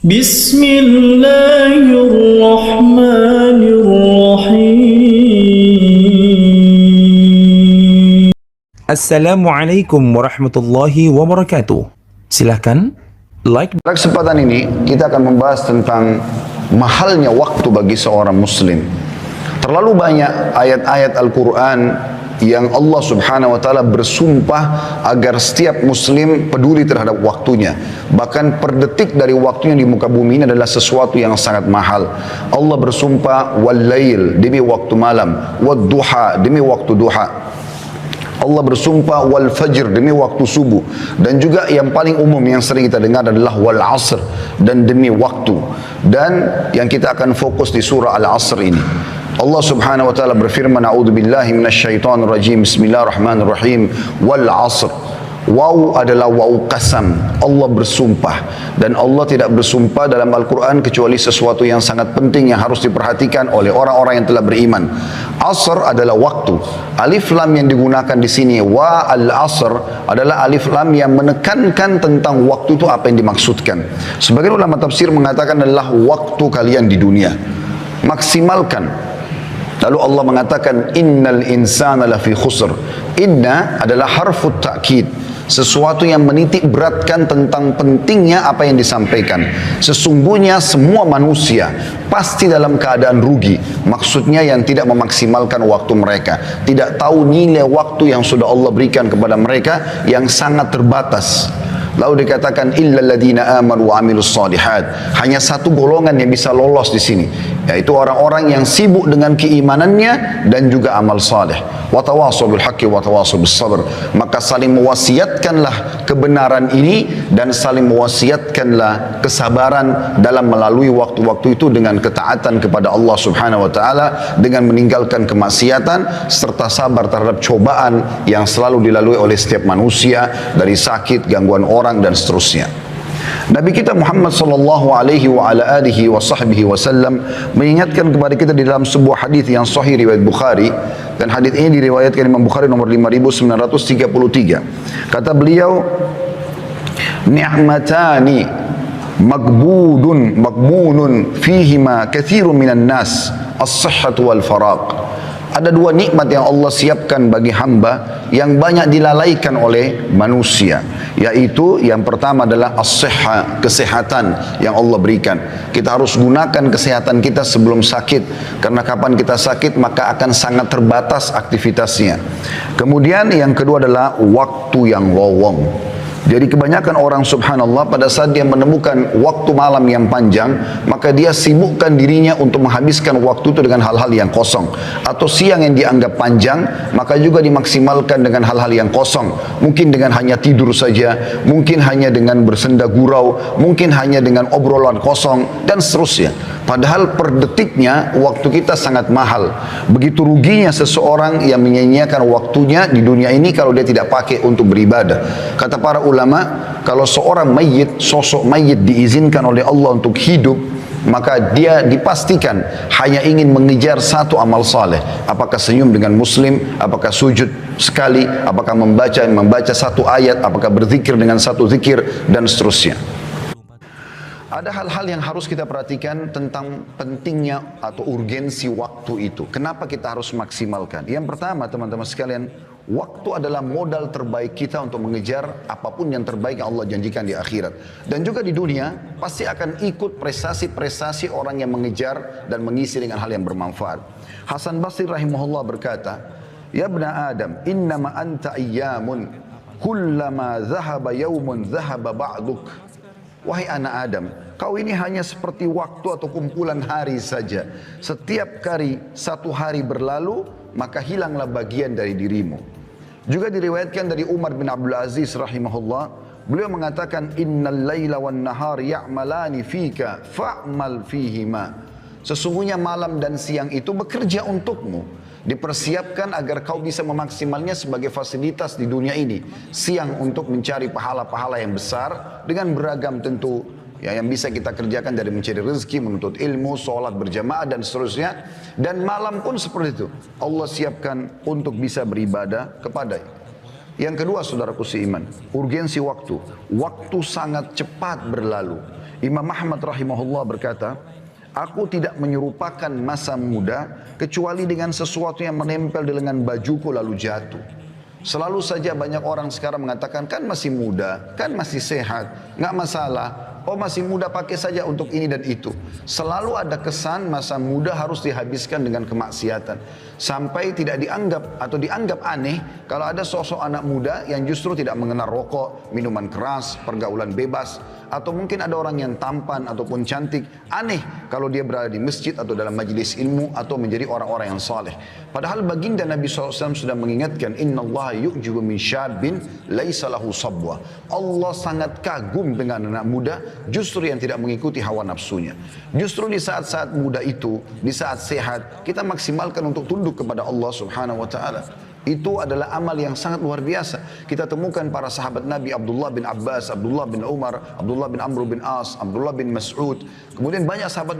Bismillahirrahmanirrahim. Assalamualaikum warahmatullahi wabarakatuh. Silahkan like. Pada kesempatan ini kita akan membahas tentang mahalnya waktu bagi seorang muslim. Terlalu banyak ayat-ayat Al-Quran yang Allah subhanahu wa ta'ala bersumpah agar setiap muslim peduli terhadap waktunya. Bahkan per detik dari waktunya di muka bumi ini adalah sesuatu yang sangat mahal. Allah bersumpah wal-lail, demi waktu malam, wad-duha, demi waktu duha. Allah bersumpah wal fajr, demi waktu subuh. Dan juga yang paling umum yang sering kita dengar adalah wal asr, dan demi waktu. Dan yang kita akan fokus di surah Al-Asr ini, Allah subhanahu wa ta'ala berfirman, a'udzubillahi minasyaitonir rajim, bismillahirrahmanirrahim, wal asr. Waw adalah waw qasam, Allah bersumpah. Dan Allah tidak bersumpah dalam Al-Quran kecuali sesuatu yang sangat penting yang harus diperhatikan oleh orang-orang yang telah beriman. Asr adalah waktu. Alif lam yang digunakan di sini wa al-asr adalah alif lam yang menekankan tentang waktu itu apa yang dimaksudkan. Sebagian ulama tafsir mengatakan adalah waktu kalian di dunia. Maksimalkan. Lalu Allah mengatakan innal insana lafi khusr. Inna adalah harfut ta'kid, sesuatu yang menitik beratkan tentang pentingnya apa yang disampaikan. Sesungguhnya semua manusia pasti dalam keadaan rugi. Maksudnya yang tidak memaksimalkan waktu mereka, tidak tahu nilai waktu yang sudah Allah berikan kepada mereka yang sangat terbatas. Lalu dikatakan illal ladzina amanu wa amilus shalihat. Hanya satu golongan yang bisa lolos di sini, yaitu orang-orang yang sibuk dengan keimanannya dan juga amal saleh. Wa tawassaw bil haqqi wa tawassaw bis sabr. Maka saling mewasiatkanlah kebenaran ini dan saling mewasiatkanlah kesabaran dalam melalui waktu-waktu itu dengan ketaatan kepada Allah Subhanahu wa taala, dengan meninggalkan kemaksiatan serta sabar terhadap cobaan yang selalu dilalui oleh setiap manusia dari sakit, gangguan orang dan seterusnya. Nabi kita Muhammad sallallahu alaihi wa ala alihi wa sahbihi wasallam mengingatkan kepada kita di dalam sebuah hadis yang sahih riwayat Bukhari, dan hadis ini diriwayatkan Imam Bukhari nomor 5933. Kata beliau, ni'matani maghbunun fihima katsirun minan nas, as-sihhatu wal faraq. Ada dua nikmat yang Allah siapkan bagi hamba yang banyak dilalaikan oleh manusia, yaitu yang pertama adalah as-sihha, kesehatan yang Allah berikan. Kita harus gunakan kesehatan kita sebelum sakit, karena kapan kita sakit maka akan sangat terbatas aktivitasnya. Kemudian yang kedua adalah waktu yang lowong. Jadi kebanyakan orang subhanallah pada saat dia menemukan waktu malam yang panjang, maka dia sibukkan dirinya untuk menghabiskan waktu itu dengan hal-hal yang kosong. Atau siang yang dianggap panjang, maka juga dimaksimalkan dengan hal-hal yang kosong. Mungkin dengan hanya tidur saja, mungkin hanya dengan bersenda gurau, mungkin hanya dengan obrolan kosong, dan seterusnya. Padahal per detiknya waktu kita sangat mahal. Begitu ruginya seseorang yang menyia-nyiakan waktunya di dunia ini kalau dia tidak pakai untuk beribadah. Kata para ulama, kalau seorang mayit, sosok mayit diizinkan oleh Allah untuk hidup, maka dia dipastikan hanya ingin mengejar satu amal saleh. Apakah senyum dengan muslim, apakah sujud sekali, apakah membaca satu ayat, apakah berzikir dengan satu zikir, dan seterusnya. Ada hal-hal yang harus kita perhatikan tentang pentingnya atau urgensi waktu itu. Kenapa kita harus maksimalkan? Yang pertama, teman-teman sekalian, waktu adalah modal terbaik kita untuk mengejar apapun yang terbaik yang Allah janjikan di akhirat. Dan juga di dunia, pasti akan ikut prestasi-prestasi orang yang mengejar dan mengisi dengan hal yang bermanfaat. Hasan Basri rahimahullah berkata, ya ibna Adam, innama anta ayyamun, kullama zahaba yawmun zahaba ba'duk. Wahai anak Adam, kau ini hanya seperti waktu atau kumpulan hari saja. Setiap kali satu hari berlalu, maka hilanglah bagian dari dirimu. Juga diriwayatkan dari Umar bin Abdul Aziz rahimahullah, beliau mengatakan, innal laila wan nahar ya'malani fika fa'mal fihima. Sesungguhnya malam dan siang itu bekerja untukmu, dipersiapkan agar kau bisa memaksimalnya sebagai fasilitas di dunia ini. Siang untuk mencari pahala-pahala yang besar dengan beragam tentu ya, yang bisa kita kerjakan dari mencari rezeki, menuntut ilmu, sholat berjamaah dan seterusnya. Dan malam pun seperti itu, Allah siapkan untuk bisa beribadah kepadanya. Yang kedua, saudaraku seiman, urgensi waktu. Waktu sangat cepat berlalu. Imam Ahmad rahimahullah berkata, aku tidak menyerupakan masa muda kecuali dengan sesuatu yang menempel di lengan bajuku lalu jatuh. Selalu saja banyak orang sekarang mengatakan, kan masih muda, kan masih sehat, nggak masalah. Oh masih muda, pakai saja untuk ini dan itu. Selalu ada kesan masa muda harus dihabiskan dengan kemaksiatan. Sampai tidak dianggap atau dianggap aneh kalau ada sosok anak muda yang justru tidak mengenal rokok, minuman keras, pergaulan bebas. Atau mungkin ada orang yang tampan ataupun cantik. Aneh kalau dia berada di masjid atau dalam majlis ilmu atau menjadi orang-orang yang saleh. Padahal baginda Nabi SAW sudah mengingatkan, Inna Allah yu'jibu min syabin laisa lahu sabwa. Allah sangat kagum dengan anak muda justru yang tidak mengikuti hawa nafsunya. Justru di saat-saat muda itu, di saat sehat, kita maksimalkan untuk tunduk kepada Allah Subhanahu wa ta'ala. Itu adalah amal yang sangat luar biasa. Kita temukan para sahabat Nabi, Abdullah bin Abbas, Abdullah bin Umar, Abdullah bin Amr bin As, Abdullah bin Mas'ud. Kemudian banyak sahabat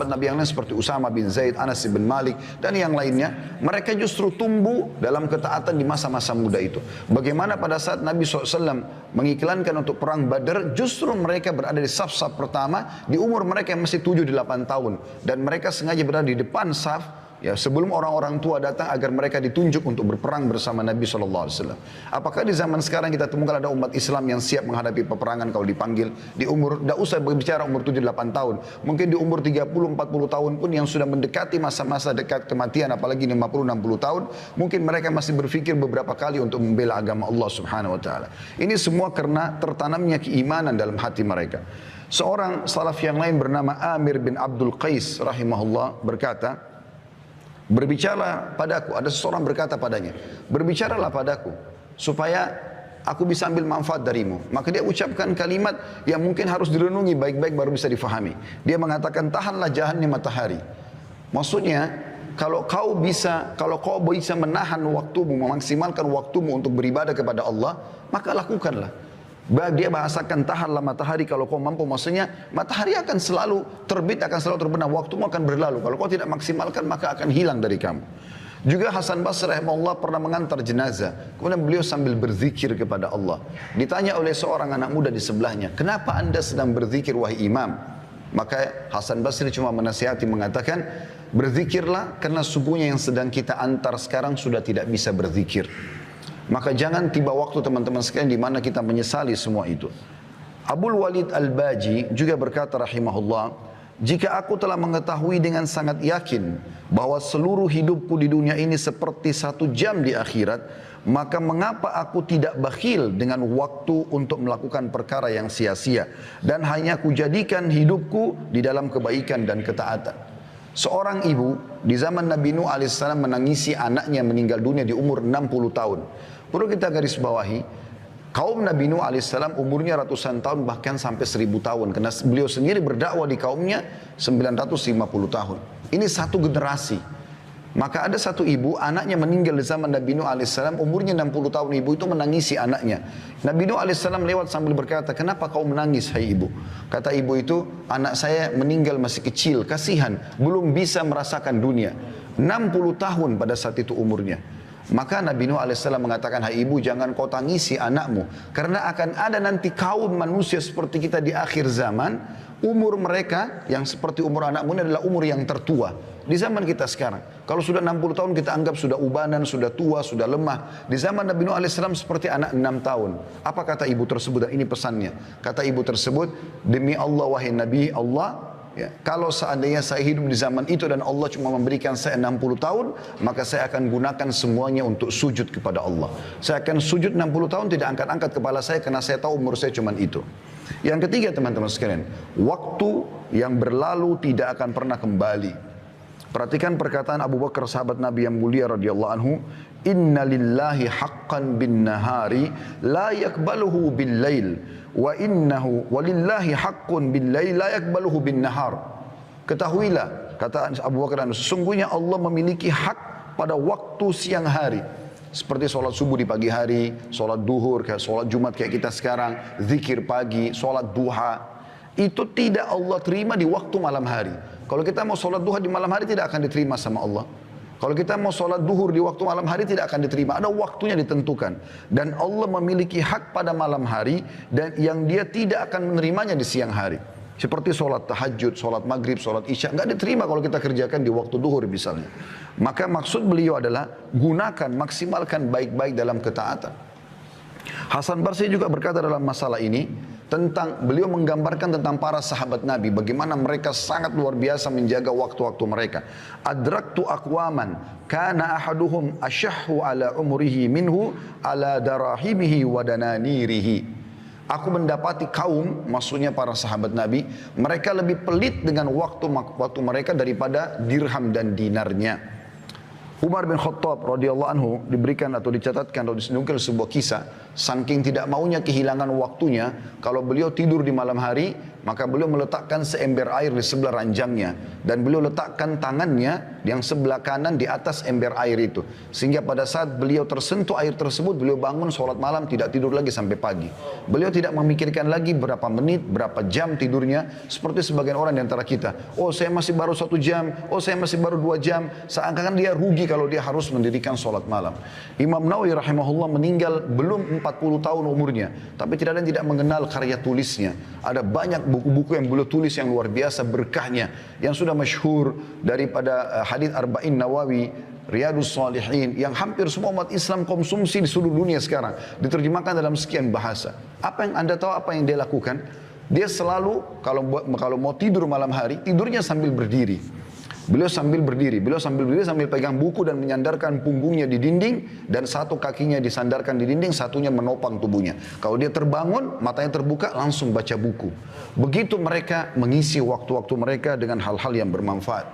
Nabi yang lain seperti Usama bin Zaid, Anas bin Malik, dan yang lainnya. Mereka justru tumbuh dalam ketaatan di masa-masa muda itu. Bagaimana pada saat Nabi SAW mengiklankan untuk perang Badar, justru mereka berada di saf-saf pertama di umur mereka yang masih 7-8 tahun. Dan mereka sengaja berada di depan saf, ya, sebelum orang-orang tua datang agar mereka ditunjuk untuk berperang bersama Nabi SAW. Apakah di zaman sekarang kita temukan ada umat Islam yang siap menghadapi peperangan kalau dipanggil di umur, tidak usah berbicara umur 7-8 tahun, mungkin di umur 30-40 tahun pun yang sudah mendekati masa-masa dekat kematian, apalagi 50-60 tahun, mungkin mereka masih berpikir beberapa kali untuk membela agama Allah Subhanahu Wa Taala. Ini semua karena tertanamnya keimanan dalam hati mereka. Seorang salaf yang lain bernama Amir bin Abdul Qais rahimahullah berkata, berbicaralah padaku, ada seseorang berkata padanya, berbicaralah padaku supaya aku bisa ambil manfaat darimu. Maka dia ucapkan kalimat yang mungkin harus direnungi baik-baik baru bisa difahami. Dia mengatakan, tahanlah jahannya matahari. Maksudnya, kalau kau bisa menahan waktumu, memaksimalkan waktumu untuk beribadah kepada Allah, maka lakukanlah. Dia bahasakan tahanlah matahari kalau kau mampu. Maksudnya matahari akan selalu terbit, akan selalu terbenam, waktumu akan berlalu. Kalau kau tidak maksimalkan maka akan hilang dari kamu. Juga Hasan Basri rahimahullah pernah mengantar jenazah, kemudian beliau sambil berzikir kepada Allah. Ditanya oleh seorang anak muda di sebelahnya, kenapa anda sedang berzikir wahai imam? Maka Hasan Basri cuma menasihati mengatakan, berzikirlah karena sungguhnya yang sedang kita antar sekarang sudah tidak bisa berzikir. Maka jangan tiba waktu teman-teman sekalian di mana kita menyesali semua itu. Abul Walid Al-Baji juga berkata rahimahullah, jika aku telah mengetahui dengan sangat yakin bahwa seluruh hidupku di dunia ini seperti 1 jam di akhirat, maka mengapa aku tidak bakhil dengan waktu untuk melakukan perkara yang sia-sia dan hanya kujadikan hidupku di dalam kebaikan dan ketaatan. Seorang ibu di zaman Nabi Nuh AS menangisi anaknya meninggal dunia di umur 60 tahun. Perlu kita garis bawahi, kaum Nabi Nuh AS umurnya ratusan tahun bahkan sampai 1000 tahun. Karena beliau sendiri berdakwah di kaumnya 950 tahun. Ini satu generasi. Maka ada satu ibu, anaknya meninggal di zaman Nabi Nuh AS, umurnya 60 tahun, ibu itu menangisi anaknya. Nabi Nuh AS lewat sambil berkata, kenapa kau menangis hai ibu? Kata ibu itu, anak saya meninggal masih kecil, kasihan, belum bisa merasakan dunia. 60 tahun pada saat itu umurnya. Maka Nabi Nuh AS mengatakan, hai ibu jangan kau tangisi anakmu, karena akan ada nanti kaum manusia seperti kita di akhir zaman, umur mereka yang seperti umur anakmu ini adalah umur yang tertua. Di zaman kita sekarang, kalau sudah 60 tahun kita anggap sudah ubanan, sudah tua, sudah lemah. Di zaman Nabi Nuh AS seperti anak 6 tahun. Apa kata ibu tersebut? Dan ini pesannya. Kata ibu tersebut, demi Allah wahai Nabi Allah, ya, kalau seandainya saya hidup di zaman itu dan Allah cuma memberikan saya 60 tahun, maka saya akan gunakan semuanya untuk sujud kepada Allah. Saya akan sujud 60 tahun, tidak angkat-angkat kepala saya karena saya tahu umur saya cuma itu. Yang ketiga teman-teman sekalian, waktu yang berlalu tidak akan pernah kembali. Perhatikan perkataan Abu Bakar sahabat Nabi yang mulia radhiyallahu anhu, inna lillahi haqqan bin nahari la yakbaluhu bil lail wa innahu walillahi haqqun bil lail la yakbaluhu bin nahar. Ketahuilah, kata Abu Bakar, sesungguhnya Allah memiliki hak pada waktu siang hari. Seperti sholat subuh di pagi hari, sholat duhur, kayak sholat Jumat kayak kita sekarang, zikir pagi, sholat duha. Itu tidak Allah terima di waktu malam hari. Kalau kita mau sholat duha di malam hari tidak akan diterima sama Allah. Kalau kita mau sholat duhur di waktu malam hari tidak akan diterima. Ada waktunya ditentukan. Dan Allah memiliki hak pada malam hari dan yang dia tidak akan menerimanya di siang hari. Seperti sholat tahajud, sholat maghrib, sholat isya. Nggak diterima kalau kita kerjakan di waktu duhur misalnya. Maka maksud beliau adalah gunakan, maksimalkan baik-baik dalam ketaatan. Hasan Basri juga berkata dalam masalah ini, beliau menggambarkan tentang para sahabat Nabi, bagaimana mereka sangat luar biasa menjaga waktu-waktu mereka. Adraktu aqwaman kana ahaduhum ashahhu ala umrihi minhu ala darahimihi wa dananirihi. Aku mendapati kaum, maksudnya para sahabat Nabi, mereka lebih pelit dengan waktu mereka daripada dirham dan dinarnya. Umar bin Khattab radhiyallahu anhu diberikan atau dicatatkan atau disenungkan sebuah kisah, saking tidak maunya kehilangan waktunya, kalau beliau tidur di malam hari, maka beliau meletakkan seember air di sebelah ranjangnya dan beliau letakkan tangannya yang sebelah kanan di atas ember air itu, sehingga pada saat beliau tersentuh air tersebut, beliau bangun sholat malam, tidak tidur lagi sampai pagi. Beliau tidak memikirkan lagi berapa menit, berapa jam tidurnya, seperti sebagian orang di antara kita. Oh, saya masih baru 1 jam, oh saya masih baru 2 jam, seakan-akan dia rugi kalau dia harus mendirikan sholat malam. Imam Nawawi rahimahullah meninggal belum 40 tahun umurnya, tapi tidak ada yang tidak mengenal karya tulisnya. Ada banyak buku-buku yang beliau tulis yang luar biasa berkahnya, yang sudah masyhur daripada hadis Arba'in Nawawi, Riyadus Salihin, yang hampir semua umat Islam konsumsi di seluruh dunia sekarang, diterjemahkan dalam sekian bahasa. Apa yang Anda tahu apa yang dia lakukan? Dia selalu kalau mau tidur malam hari, tidurnya sambil berdiri. Beliau sambil berdiri sambil pegang buku dan menyandarkan punggungnya di dinding dan satu kakinya disandarkan di dinding, satunya menopang tubuhnya. Kalau dia terbangun, matanya terbuka, langsung baca buku. Begitu mereka mengisi waktu-waktu mereka dengan hal-hal yang bermanfaat.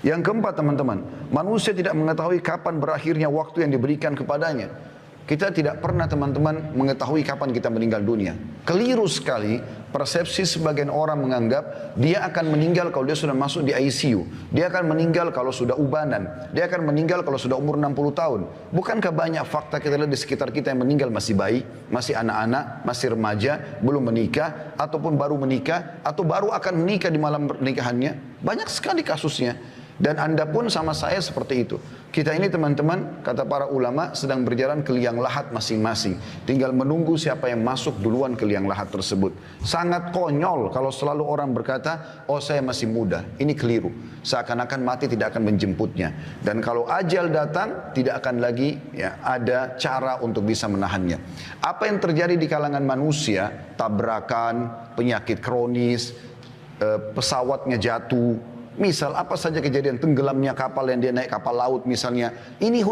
Yang keempat teman-teman, manusia tidak mengetahui kapan berakhirnya waktu yang diberikan kepadanya. Kita tidak pernah teman-teman mengetahui kapan kita meninggal dunia. Keliru sekali persepsi sebagian orang menganggap dia akan meninggal kalau dia sudah masuk di ICU. Dia akan meninggal kalau sudah ubanan. Dia akan meninggal kalau sudah umur 60 tahun. Bukankah banyak fakta kita lihat di sekitar kita yang meninggal masih bayi, masih anak-anak, masih remaja, belum menikah, ataupun baru menikah, atau baru akan menikah di malam pernikahannya. Banyak sekali kasusnya. Dan Anda pun sama saya seperti itu. Kita ini teman-teman, kata para ulama, sedang berjalan ke liang lahat masing-masing. Tinggal menunggu siapa yang masuk duluan ke liang lahat tersebut. Sangat konyol kalau selalu orang berkata, oh saya masih muda. Ini keliru. Seakan-akan mati tidak akan menjemputnya. Dan kalau ajal datang, tidak akan lagi ada cara untuk bisa menahannya. Apa yang terjadi di kalangan manusia, tabrakan, penyakit kronis, pesawatnya jatuh, misal apa saja kejadian, tenggelamnya kapal yang dia naik kapal laut misalnya, ini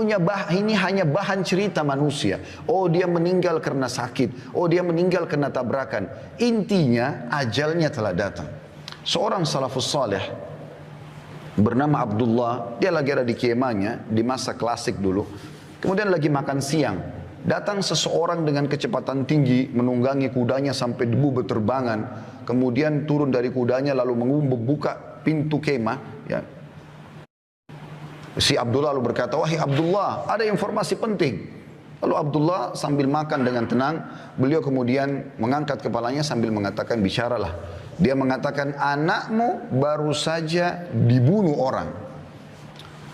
hanya bahan cerita manusia. Oh dia meninggal karena sakit, oh dia meninggal karena tabrakan. Intinya ajalnya telah datang. Seorang salafus saleh bernama Abdullah, dia lagi ada di kemahnya di masa klasik dulu, kemudian lagi makan siang. Datang seseorang dengan kecepatan tinggi, menunggangi kudanya sampai debu berterbangan, kemudian turun dari kudanya lalu membuka pintu kemah. Si Abdullah lalu berkata, wahai Abdullah, ada informasi penting. Lalu Abdullah sambil makan dengan tenang, beliau kemudian mengangkat kepalanya sambil mengatakan, bicaralah. Dia mengatakan, anakmu baru saja dibunuh orang.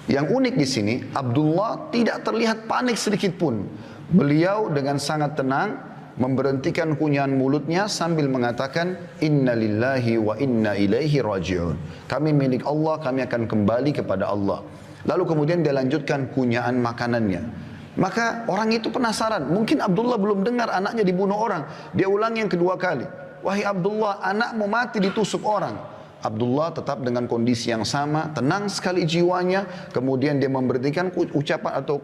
Yang unik di sini, Abdullah tidak terlihat panik sedikit pun. Beliau dengan sangat tenang memberhentikan kunyahan mulutnya sambil mengatakan, inna lillahi wa inna ilaihi raji'un. Kami milik Allah, kami akan kembali kepada Allah. Lalu kemudian dia lanjutkan kunyahan makanannya. Maka orang itu penasaran, mungkin Abdullah belum dengar anaknya dibunuh orang. Dia ulangi yang kedua kali, wahai Abdullah, anakmu mati ditusuk orang. Abdullah tetap dengan kondisi yang sama, tenang sekali jiwanya. Kemudian dia memberhentikan ucapan atau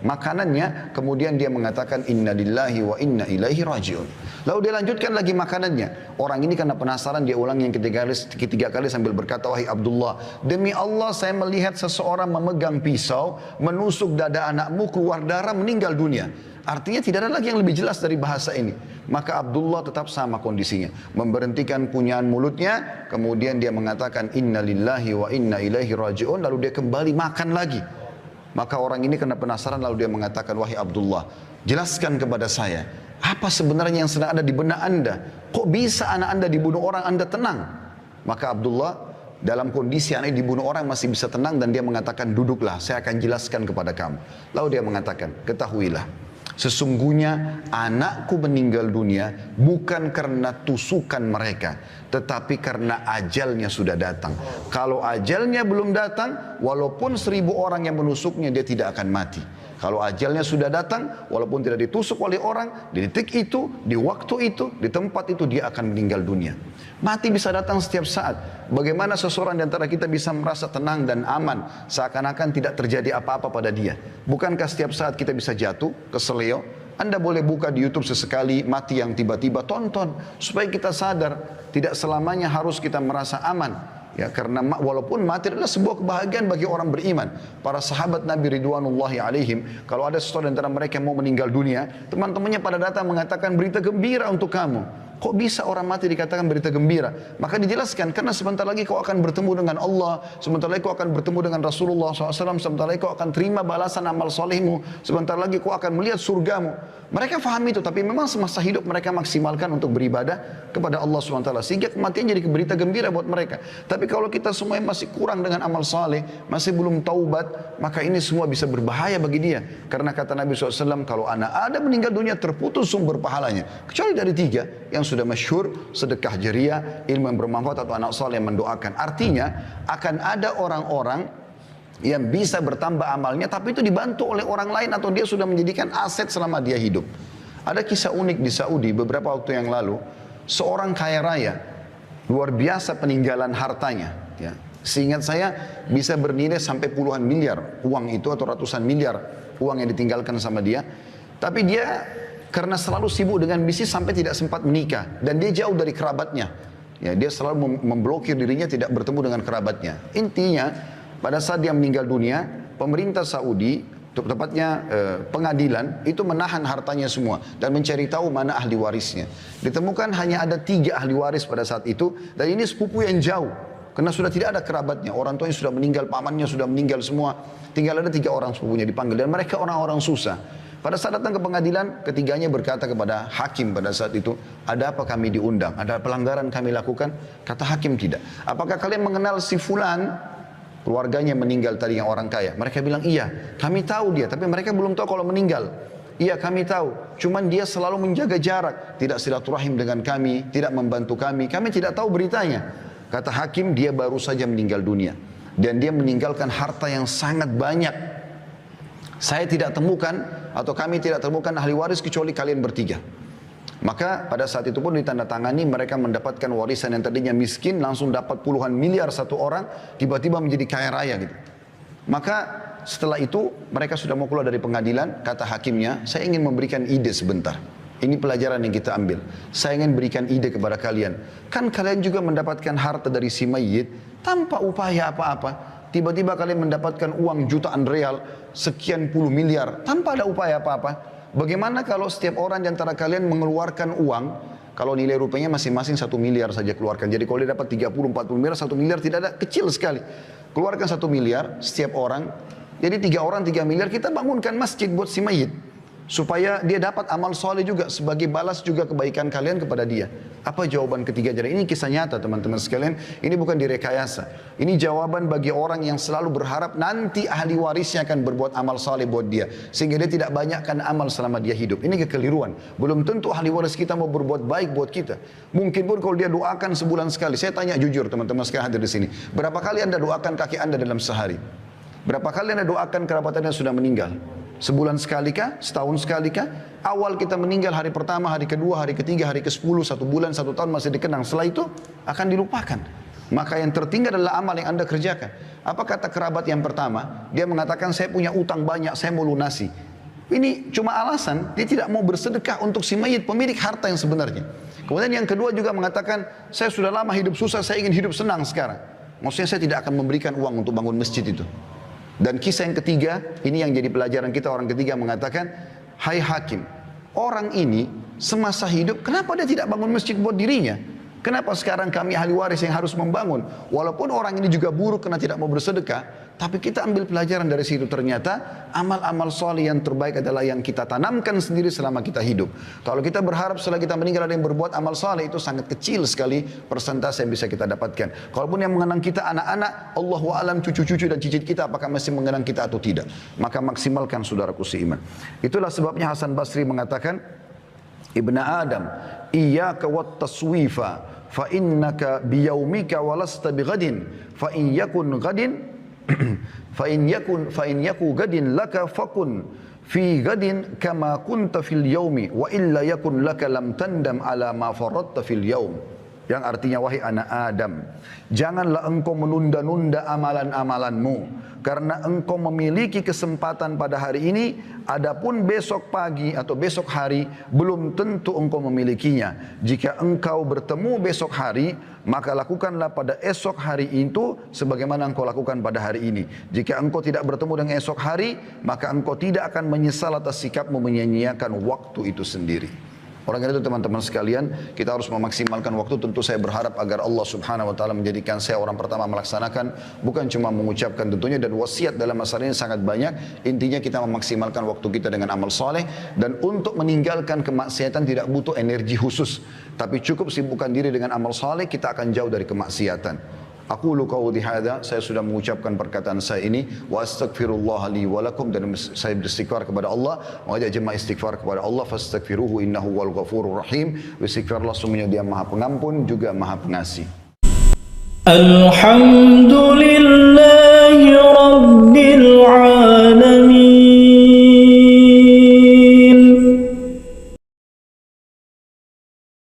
makanannya. Kemudian dia mengatakan, inna lillahi wa inna ilaihi raji'un. Lalu dia lanjutkan lagi makanannya. Orang ini karena penasaran, dia ulang yang ketiga kali sambil berkata, wahai Abdullah, demi Allah saya melihat seseorang memegang pisau, menusuk dada anakmu, keluar darah, meninggal dunia. Artinya tidak ada lagi yang lebih jelas dari bahasa ini. Maka Abdullah tetap sama kondisinya, memberhentikan kunyahan mulutnya, kemudian dia mengatakan inna lillahi wa inna ilaihi raji'un, lalu dia kembali makan lagi. Maka orang ini kena penasaran, lalu dia mengatakan, wahai Abdullah, jelaskan kepada saya, apa sebenarnya yang sedang ada di benak anda? Kok bisa anak anda dibunuh orang, anda tenang? Maka Abdullah dalam kondisi aneh dibunuh orang masih bisa tenang dan dia mengatakan, duduklah, saya akan jelaskan kepada kamu. Lalu dia mengatakan, ketahuilah, sesungguhnya anakku meninggal dunia bukan karena tusukan mereka, tetapi karena ajalnya sudah datang. Kalau ajalnya belum datang, walaupun 1000 orang yang menusuknya, dia tidak akan mati. Kalau ajalnya sudah datang, walaupun tidak ditusuk oleh orang, di detik itu, di waktu itu, di tempat itu, dia akan meninggal dunia. Mati bisa datang setiap saat. Bagaimana seseorang di antara kita bisa merasa tenang dan aman, seakan-akan tidak terjadi apa-apa pada dia? Bukankah setiap saat kita bisa jatuh, keseleo? Anda boleh buka di YouTube sesekali mati yang tiba-tiba, tonton, supaya kita sadar, tidak selamanya harus kita merasa aman. Ya, karena walaupun mati adalah sebuah kebahagiaan bagi orang beriman. Para sahabat Nabi Ridwanullahi alaihim, kalau ada seseorang antara mereka yang mau meninggal dunia, teman-temannya pada datang mengatakan berita gembira untuk kamu. Kok bisa orang mati dikatakan berita gembira? Maka dijelaskan, karena sebentar lagi kau akan bertemu dengan Allah, sebentar lagi kau akan bertemu dengan Rasulullah SAW, sebentar lagi kau akan terima balasan amal solehmu, sebentar lagi kau akan melihat surgamu. Mereka faham itu, tapi memang semasa hidup mereka maksimalkan untuk beribadah kepada Allah SWT, sehingga kematian jadi berita gembira buat mereka. Tapi kalau kita semua masih kurang dengan amal saleh, masih belum taubat, maka ini semua bisa berbahaya bagi dia. Karena kata Nabi SAW, kalau anak Adam meninggal dunia, terputus sumber pahalanya, kecuali dari 3 yang sudah masyhur: sedekah jariah, ilmu yang bermanfaat, atau anak saleh yang mendoakan. Artinya akan ada orang-orang yang bisa bertambah amalnya, tapi itu dibantu oleh orang lain, atau dia sudah menjadikan aset selama dia hidup. Ada kisah unik di Saudi beberapa waktu yang lalu. Seorang kaya raya, luar biasa peninggalan hartanya, ya. Seingat saya bisa bernilai sampai puluhan miliar uang itu, atau ratusan miliar uang yang ditinggalkan sama dia. Tapi dia karena selalu sibuk dengan bisnis sampai tidak sempat menikah, dan dia jauh dari kerabatnya. Ya, dia selalu memblokir dirinya, tidak bertemu dengan kerabatnya. Intinya, pada saat dia meninggal dunia, pemerintah Saudi, tepatnya pengadilan, itu menahan hartanya semua dan mencari tahu mana ahli warisnya. Ditemukan hanya ada 3 ahli waris pada saat itu, dan ini sepupu yang jauh, karena sudah tidak ada kerabatnya. Orang tuanya sudah meninggal, pamannya sudah meninggal semua. Tinggal ada 3 orang sepupunya dipanggil, dan mereka orang-orang susah. Pada saat datang ke pengadilan, ketiganya berkata kepada hakim pada saat itu, ada apa kami diundang? Ada pelanggaran kami lakukan? Kata hakim, tidak. Apakah kalian mengenal si fulan? Keluarganya meninggal tadi, yang orang kaya. Mereka bilang, iya, kami tahu dia, tapi mereka belum tahu kalau meninggal. Iya, kami tahu, cuman dia selalu menjaga jarak, tidak silaturahim dengan kami, tidak membantu kami tidak tahu beritanya. Kata hakim, dia baru saja meninggal dunia, dan dia meninggalkan harta yang sangat banyak. Saya tidak temukan, atau kami tidak temukan ahli waris kecuali kalian bertiga. Maka pada saat itu pun ditandatangani, mereka mendapatkan warisan yang tadinya miskin, langsung dapat puluhan miliar satu orang, tiba-tiba menjadi kaya raya gitu. Maka setelah itu mereka sudah mau keluar dari pengadilan, kata hakimnya, saya ingin memberikan ide sebentar. Ini pelajaran yang kita ambil. Saya ingin berikan ide kepada kalian. Kan kalian juga mendapatkan harta dari si mayit tanpa upaya apa-apa. Tiba-tiba kalian mendapatkan uang jutaan real, sekian puluh miliar, tanpa ada upaya apa-apa. Bagaimana kalau setiap orang di antara kalian mengeluarkan uang, kalau nilai rupiahnya masing-masing 1 miliar saja keluarkan. Jadi kalau dia dapat 30-40 miliar, 1 miliar tidak ada, kecil sekali. Keluarkan 1 miliar setiap orang, jadi 3 orang 3 miliar, kita bangunkan masjid buat si mayit. Supaya dia dapat amal soleh juga, sebagai balas juga kebaikan kalian kepada dia. Apa jawaban ketiga? Jadi ini kisah nyata teman-teman sekalian, ini bukan direkayasa. Ini jawaban bagi orang yang selalu berharap nanti ahli warisnya akan berbuat amal soleh buat dia, sehingga dia tidak banyakkan amal selama dia hidup. Ini kekeliruan. Belum tentu ahli waris kita mau berbuat baik buat kita. Mungkin pun kalau dia doakan sebulan sekali. Saya tanya jujur teman-teman sekalian hadir di sini, berapa kali anda doakan kakek anda dalam sehari? Berapa kali anda doakan kerabat anda yang sudah meninggal? Sebulan sekali kah? Setahun sekali kah? Awal kita meninggal, hari pertama, hari kedua, hari ketiga, hari ke-10, 1 bulan, 1 tahun masih dikenang. Setelah itu akan dilupakan. Maka yang tertinggal adalah amal yang anda kerjakan. Apa kata kerabat yang pertama? Dia mengatakan, saya punya utang banyak, saya mau lunasi. Ini cuma alasan, dia tidak mau bersedekah untuk si mayit, pemilik harta yang sebenarnya. Kemudian yang kedua juga mengatakan, saya sudah lama hidup susah, saya ingin hidup senang sekarang. Maksudnya saya tidak akan memberikan uang untuk bangun masjid itu. Dan kisah yang ketiga, ini yang jadi pelajaran kita, orang ketiga mengatakan, hai hakim, orang ini semasa hidup, kenapa dia tidak bangun masjid buat dirinya? Kenapa sekarang kami ahli waris yang harus membangun? Walaupun orang ini juga buruk karena tidak mau bersedekah, tapi kita ambil pelajaran dari situ. Ternyata amal-amal soleh yang terbaik adalah yang kita tanamkan sendiri selama kita hidup. Kalau kita berharap setelah kita meninggal ada yang berbuat amal soleh, itu sangat kecil sekali persentase yang bisa kita dapatkan. Kalaupun yang mengenang kita anak-anak, Allahu a'lam cucu-cucu dan cicit kita apakah masih mengenang kita atau tidak. Maka maksimalkan saudaraku seiman. Itulah sebabnya Hasan Basri mengatakan, Ibn Adam, iyyaka wat taswifa fa innaka biyaumika walasta bighadin fa in yakun ghadin fa in yaku ghadin laka fakun fi ghadin kama kunta fil yaumi wa illa yakun laka lam tandam ala ma faradta fil yaum. Yang artinya, wahai anak Adam, janganlah engkau menunda-nunda amalan-amalanmu, karena engkau memiliki kesempatan pada hari ini, adapun besok pagi atau besok hari belum tentu engkau memilikinya. Jika engkau bertemu besok hari, maka lakukanlah pada esok hari itu sebagaimana engkau lakukan pada hari ini. Jika engkau tidak bertemu dengan esok hari, maka engkau tidak akan menyesal atas sikapmu menyia-nyiakan waktu itu sendiri. Oleh karena itu teman-teman sekalian, kita harus memaksimalkan waktu. Tentu saya berharap agar Allah subhanahu wa ta'ala menjadikan saya orang pertama melaksanakan, bukan cuma mengucapkan tentunya, dan wasiat dalam masalah ini sangat banyak. Intinya kita memaksimalkan waktu kita dengan amal soleh, dan untuk meninggalkan kemaksiatan tidak butuh energi khusus, tapi cukup sibukkan diri dengan amal soleh, kita akan jauh dari kemaksiatan. Aku qauli hadza, saya sudah mengucapkan perkataan saya ini, wa astaghfirullah li wa lakum, dan saya beristighfar kepada Allah, mengajak jemaah istighfar kepada Allah, fastaghfiruhu innahu wal ghafurur rahim. Istighfarlah, sesungguhnya Dia Maha Pengampun juga Maha Pengasih. Alhamdulillahi rabbil alamin.